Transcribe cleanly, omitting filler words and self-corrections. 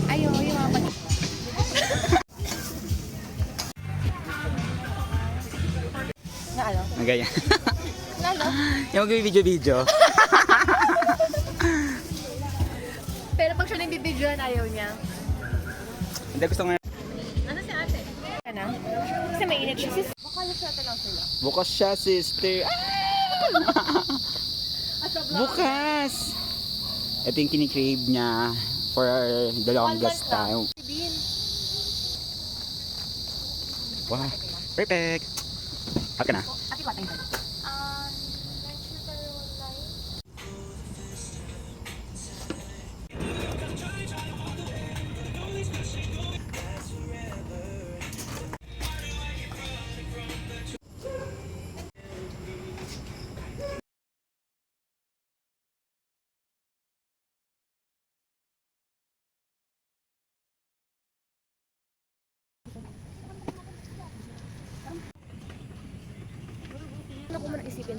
Ayaw, yung mga pag... Na ano? Ang ganyan. Na ano? Yung mag-video-video. Pero pag siya nabibidyoan, ayaw niya. Hindi, gusto nga. Ano si ate? Ano? Kasi may init siya. Baka natin lang sila. Bukas siya, sister. Bukas! Ito yung kinikrave niya for the longest time. Wow, perfect! Haka na. Ate, patay ka. Ano ko muna isipin?